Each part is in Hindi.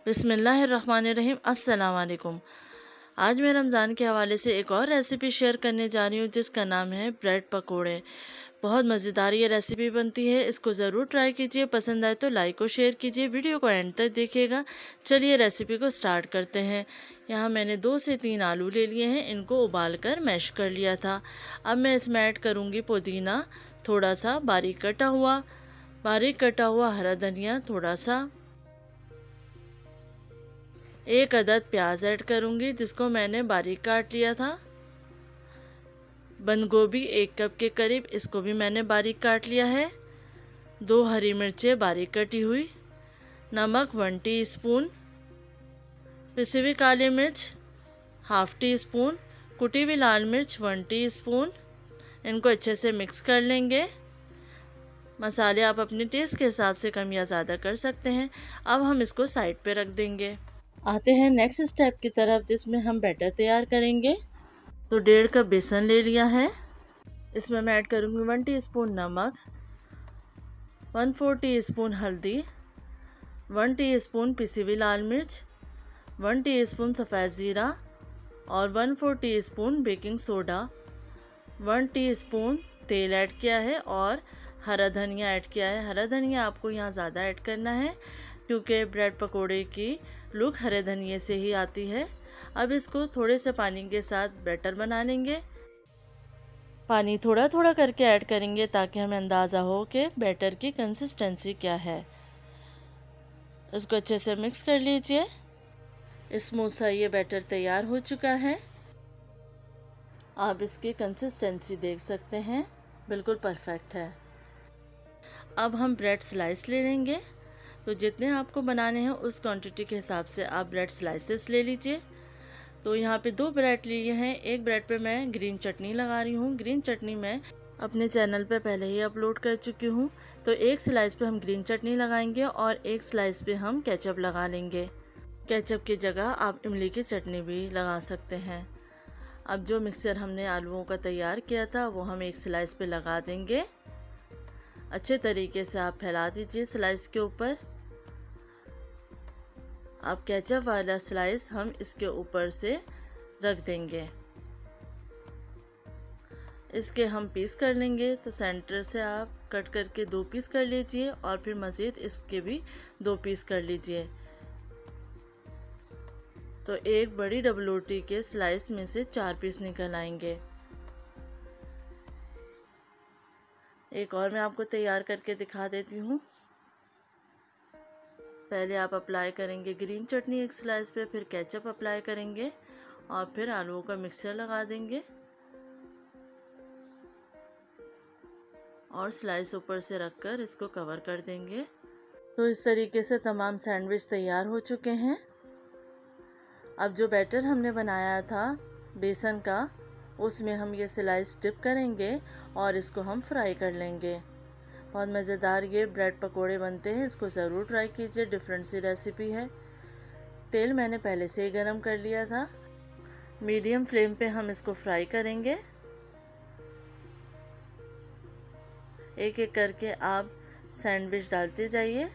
बिस्मिल्लाहिर्रहमानिर्रहीम। अस्सलाम वालेकुम। आज मैं रमज़ान के हवाले से एक और रेसिपी शेयर करने जा रही हूँ जिसका नाम है ब्रेड पकोड़े। बहुत मज़ेदार ये रेसिपी बनती है, इसको ज़रूर ट्राई कीजिए। पसंद आए तो लाइक और शेयर कीजिए, वीडियो को एंड तक देखिएगा। चलिए रेसिपी को स्टार्ट करते हैं। यहाँ मैंने 2 से 3 आलू ले लिए हैं, इनको उबाल कर मैश कर लिया था। अब मैं इसमें ऐड करूँगी पुदीना थोड़ा सा बारीक कटा हुआ हरा धनिया थोड़ा सा, 1 अदद प्याज ऐड करूँगी जिसको मैंने बारीक काट लिया था। बंद गोभी 1 कप के करीब, इसको भी मैंने बारीक काट लिया है। 2 हरी मिर्चें बारीक कटी हुई, नमक 1 टीस्पून, पिसी हुई काली मिर्च ½ टीस्पून, कुटी हुई लाल मिर्च 1 टीस्पून। इनको अच्छे से मिक्स कर लेंगे। मसाले आप अपने टेस्ट के हिसाब से कम या ज़्यादा कर सकते हैं। अब हम इसको साइड पे रख देंगे। आते हैं नेक्स्ट स्टेप की तरफ जिसमें हम बैटर तैयार करेंगे। तो 1.5 कप बेसन ले लिया है, इसमें मैं ऐड करूँगी 1 टीस्पून नमक, 1/4 टीस्पून हल्दी, 1 टीस्पून पिसी हुई लाल मिर्च, 1 टीस्पून सफ़ेद ज़ीरा और 1/4 टीस्पून बेकिंग सोडा, 1 टीस्पून तेल ऐड किया है और हरा धनिया ऐड किया है। हरा धनिया आपको यहाँ ज़्यादा ऐड करना है क्योंकि ब्रेड पकोड़े की लुक हरे धनिये से ही आती है। अब इसको थोड़े से पानी के साथ बैटर बना लेंगे। पानी थोड़ा थोड़ा करके ऐड करेंगे ताकि हमें अंदाज़ा हो कि बैटर की कंसिस्टेंसी क्या है। इसको अच्छे से मिक्स कर लीजिए। स्मूथ सा ये बैटर तैयार हो चुका है। आप इसकी कंसिस्टेंसी देख सकते हैं, बिल्कुल परफेक्ट है। अब हम ब्रेड स्लाइस ले लेंगे। तो जितने आपको बनाने हैं उस क्वांटिटी के हिसाब से आप ब्रेड स्लाइसेस ले लीजिए। तो यहाँ पे 2 ब्रेड लिए हैं। एक ब्रेड पे मैं ग्रीन चटनी लगा रही हूँ। ग्रीन चटनी मैं अपने चैनल पे पहले ही अपलोड कर चुकी हूँ। तो एक स्लाइस पे हम ग्रीन चटनी लगाएंगे और एक स्लाइस पे हम केचप लगा लेंगे। केचप की जगह आप इमली की चटनी भी लगा सकते हैं। अब जो मिक्सचर हमने आलूओं का तैयार किया था वो हम एक स्लाइस पे लगा देंगे। अच्छे तरीके से आप फैला दीजिए स्लाइस के ऊपर। अब केचप वाला स्लाइस हम इसके ऊपर से रख देंगे। इसके हम पीस कर लेंगे। तो सेंटर से आप कट करके 2 पीस कर लीजिए और फिर मज़ीद इसके भी 2 पीस कर लीजिए। तो एक बड़ी डबल रोटी के स्लाइस में से 4 पीस निकल आएंगे। एक और मैं आपको तैयार करके दिखा देती हूँ। पहले आप अप्लाई करेंगे ग्रीन चटनी एक स्लाइस पे, फिर केचप अप्लाई करेंगे और फिर आलूओं का मिक्सचर लगा देंगे और स्लाइस ऊपर से रखकर इसको कवर कर देंगे। तो इस तरीके से तमाम सैंडविच तैयार हो चुके हैं। अब जो बैटर हमने बनाया था बेसन का, उसमें हम ये स्लाइस डिप करेंगे और इसको हम फ्राई कर लेंगे। बहुत मज़ेदार ये ब्रेड पकोड़े बनते हैं, इसको ज़रूर ट्राई कीजिए। डिफरेंट सी रेसिपी है। तेल मैंने पहले से ही गरम कर लिया था। मीडियम फ्लेम पे हम इसको फ्राई करेंगे। एक एक करके आप सैंडविच डालते जाइए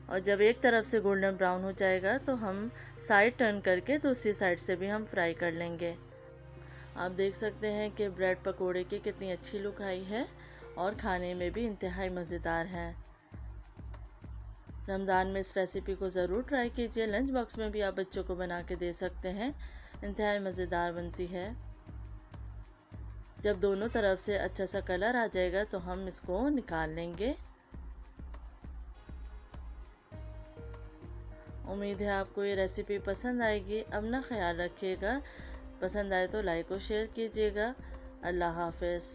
और जब एक तरफ से गोल्डन ब्राउन हो जाएगा तो हम साइड टर्न करके दूसरी साइड से भी हम फ्राई कर लेंगे। आप देख सकते हैं कि ब्रेड पकोड़े की कितनी अच्छी लुक आई है और खाने में भी इंतहाई मज़ेदार है। रमज़ान में इस रेसिपी को ज़रूर ट्राई कीजिए। लंच बॉक्स में भी आप बच्चों को बना के दे सकते हैं, इंतहाई मज़ेदार बनती है। जब दोनों तरफ से अच्छा सा कलर आ जाएगा तो हम इसको निकाल लेंगे। उम्मीद है आपको ये रेसिपी पसंद आएगी। अपना ख्याल रखिएगा। पसंद आए तो लाइक और शेयर कीजिएगा। अल्लाह हाफ़िज़।